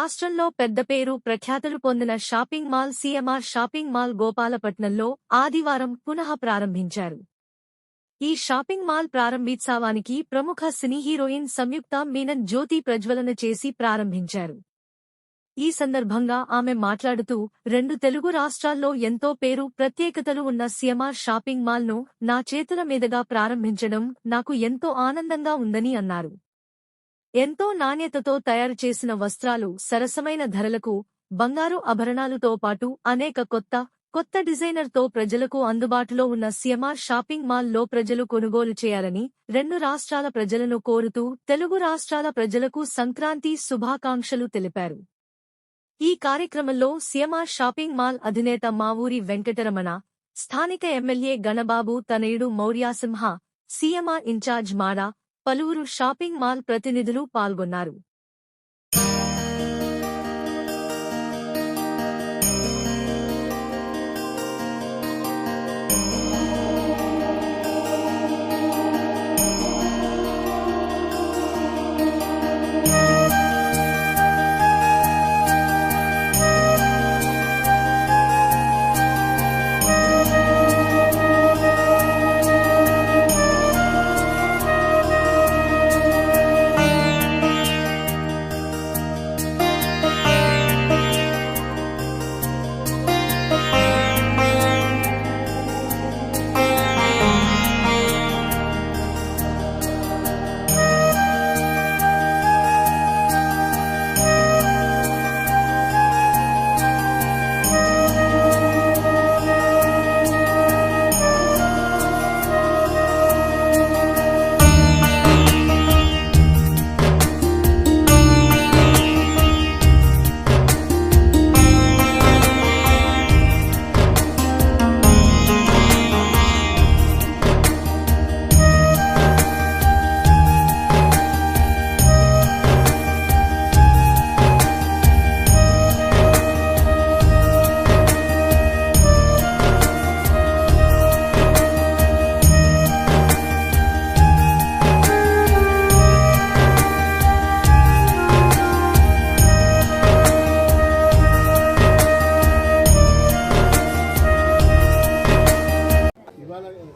రాష్ట్రంలో పెద్ద పేరు ప్రఖ్యాతులు పొందిన shopping mall CMR shopping mall గోపాలపట్నంలో ఆదివారం పునః ప్రారంభించారు. ఈ షాపింగ్ మాల్ ప్రారంభోత్సవానికి ప్రముఖ సినీ హీరోయిన్ సంయుక్త మీనన్ జ్యోతి ప్రజ్వలన చేసి ప్రారంభించారు. ఈ సందర్భంగా ఆమె మాట్లాడుతూ, 2 తెలుగు రాష్ట్రాల్లో ఎంతో పేరు ప్రత్యేకతలు ఉన్న సీఎంఆర్ షాపింగ్ మాల్ను నా చేతుల మీదుగా ప్రారంభించడం నాకు ఎంతో ఆనందంగా ఉందని అన్నారు. ఎంతో నాణ్యతతో తయారు చేసిన వస్త్రాలు సరసమైన ధరలకు, బంగారు ఆభరణాలతో పాటు అనేక కొత్త డిజైనర్తో ప్రజలకు అందుబాటులో ఉన్న సీఎంఆర్ షాపింగ్ మాల్లో ప్రజలు కొనుగోలు చేయాలని 2 రాష్ట్రాల ప్రజలను కోరుతూ తెలుగు రాష్ట్రాల ప్రజలకు సంక్రాంతి శుభాకాంక్షలు తెలిపారు. ఈ కార్యక్రమంలో సీఎంఆర్ షాపింగ్ మాల్ అధినేత మావూరి వెంకటరమణ, స్థానిక ఎమ్మెల్యే గణబాబు తనయుడు మౌర్యాసింహ, సీఎంఆర్ ఇన్ఛార్జ్ మాడా, పలువురు షాపింగ్ మాల్ ప్రతినిధులు పాల్గొన్నారు.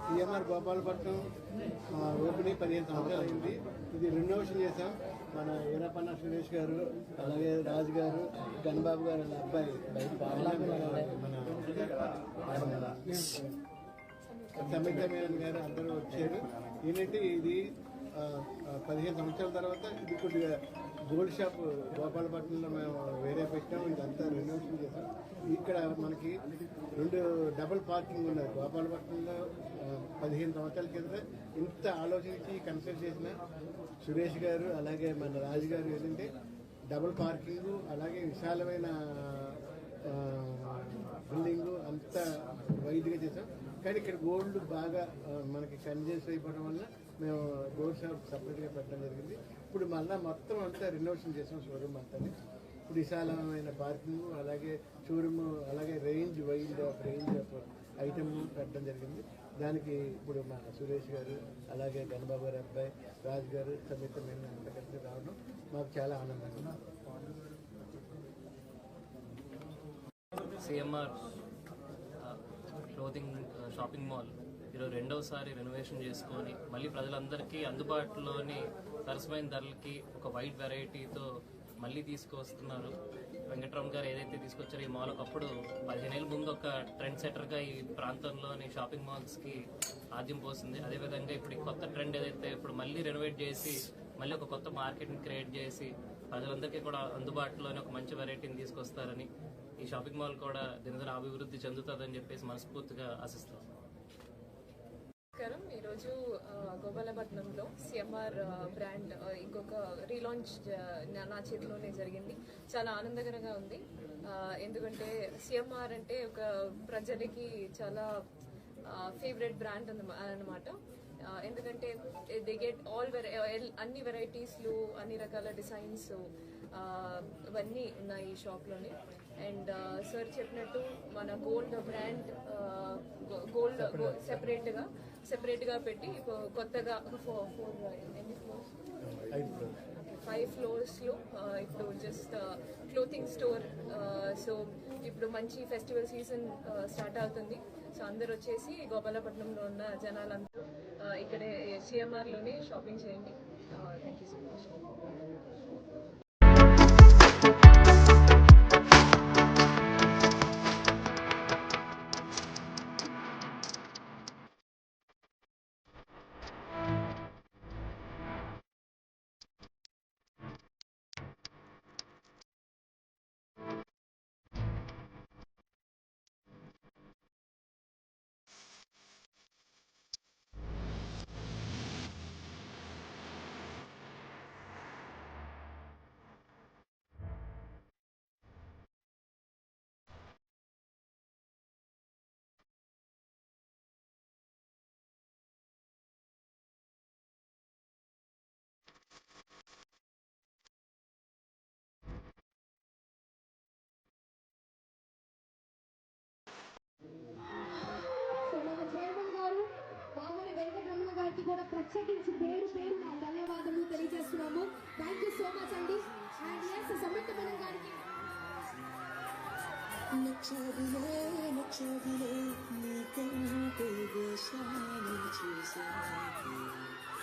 సీఎంఆర్ గోపాలపట్నం ఓపెనింగ్ 15 సంవత్సరాలు అయింది. ఇది రెనోవేషన్ చేసాం. మన ఈరపన్న సురేష్ గారు, అలాగే రాజు గారు, గణబాబు గారు అనే అబ్బాయి మన సంయుక్త మీనన్ గారు అందరూ వచ్చారు. ఏంటంటే ఇది 15 సంవత్సరాల తర్వాత ఇది కొద్దిగా గోల్డ్ షాప్ గోపాలపట్నంలో మేము వేరే పెట్టాం. ఇదంతా రెనోవేషన్ చేసాం. ఇక్కడ మనకి 2 డబుల్ పార్కింగ్ ఉన్నాయి. గోపాలపట్నంలో 15 సంవత్సరాల కింద ఇంత ఆలోచించి కన్సల్ట్ చేసిన సురేష్ గారు, అలాగే మన రాజు గారు ఏంటంటే డబుల్ పార్కింగ్, అలాగే విశాలమైన బిల్డింగు అంతా వైద్యుగా చేసాం. కానీ ఇక్కడ గోల్డ్ బాగా మనకి కన్జెస్ట్ అయిపోవడం వల్ల మేము గోల్డ్ షాప్ సపరేట్గా పెట్టడం జరిగింది. ఇప్పుడు మళ్ళీ మొత్తం అంతా రెనోవేషన్ చేసాం. షోరూమ్ అంతా ఇప్పుడు విశాలమైన పార్కింగ్, అలాగే షోరూమ్, అలాగే వైడ్ రేంజ్ ఆఫ్ ఐటమ్ పెట్టడం జరిగింది. దానికి ఇప్పుడు మన సురేష్ గారు, అలాగే గణబాబు గారి అబ్బాయి రాజు గారు, సంయుక్త మీనన్ అంతా కలిసి రావడం మాకు చాలా ఆనందంగా ఉంది. సీఎంఆర్ క్లోతింగ్ షాపింగ్ మాల్ ఈరోజు 2వసారి రెనోవేషన్ చేసుకొని మళ్ళీ ప్రజలందరికీ అందుబాటులోని సరసమైన ధరలకి ఒక వైడ్ వెరైటీతో మళ్ళీ తీసుకొస్తున్నారు. వెంకటరామ్ గారు ఏదైతే తీసుకొచ్చారో ఈ మాల్ ఒకప్పుడు 15 ఏళ్ళ ముందు ఒక ట్రెండ్ సెటర్గా ఈ ప్రాంతంలోని షాపింగ్ మాల్స్కి ఆద్యం పోసింది. అదేవిధంగా ఇప్పుడు కొత్త ట్రెండ్ ఏదైతే ఇప్పుడు మళ్ళీ రెనోవేట్ చేసి మళ్ళీ ఒక కొత్త మార్కెట్ని క్రియేట్ చేసి ప్రజలందరికీ కూడా అందుబాటులోని ఒక మంచి వెరైటీని తీసుకొస్తారని, ఈ షాపింగ్ మాల్ కూడా దినదిన అభివృద్ధి చెందుతుందని చెప్పేసి మనస్ఫూర్తిగా ఆశిస్తాం. ఈరోజు గోపాలపట్నంలో సీఎంఆర్ బ్రాండ్ ఇంకొక రీలాంచ్ నా చేతిలోనే జరిగింది. చాలా ఆనందకరంగా ఉంది. ఎందుకంటే సీఎంఆర్ అంటే ఒక ప్రజలకి చాలా ఫేవరెట్ బ్రాండ్ అన్నమాట. ఎందుకంటే దే గెట్ అన్ని వెరైటీస్లు, అన్ని రకాల డిజైన్స్ అవన్నీ ఉన్నాయి ఈ షాప్లోనే. అండ్ సార్ చెప్పినట్టు మన గోల్డ్ బ్రాండ్ గోల్డ్ సెపరేట్గా పెట్టి కొత్తగా 4 ఎన్ని ఫ్లోర్స్ 5 ఫ్లోర్స్లో ఇప్పుడు జస్ట్ క్లోతింగ్ స్టోర్. సో ఇప్పుడు మంచి ఫెస్టివల్ సీజన్ స్టార్ట్ అవుతుంది. సో అందరు వచ్చేసి గోపాలపట్నంలో ఉన్న జనాలందరూ ఇక్కడే సిఎంఆర్లోనే షాపింగ్ చేయండి. Thank you so much. So మన చైర్మన్ గారు మామూలు వెంకటరమణ గారికి కూడా ప్రత్యేకించి పేరు నా ధన్యవాదాలు తెలియజేస్తున్నాము. థ్యాంక్ యూ సో మచ్ అండి. అండ్ ఎస్ సమర్థమణం గారికి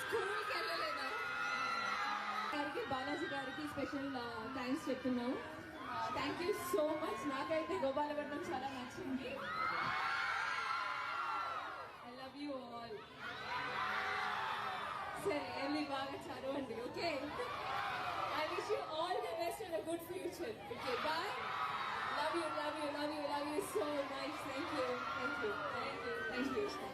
స్కూల్కి వెళ్ళలేదా? గారికి బాలాజీ గారికి స్పెషల్ థ్యాంక్స్ చెప్తున్నాము. Thank you so much. నాకైతే గోపాలపట్నం చాలా నచ్చింది. I love you all. సరే వెళ్ళి బాగా చదవండి. Okay, I wish you all the best and a good future. Okay, bye. Love you so much. Thank you.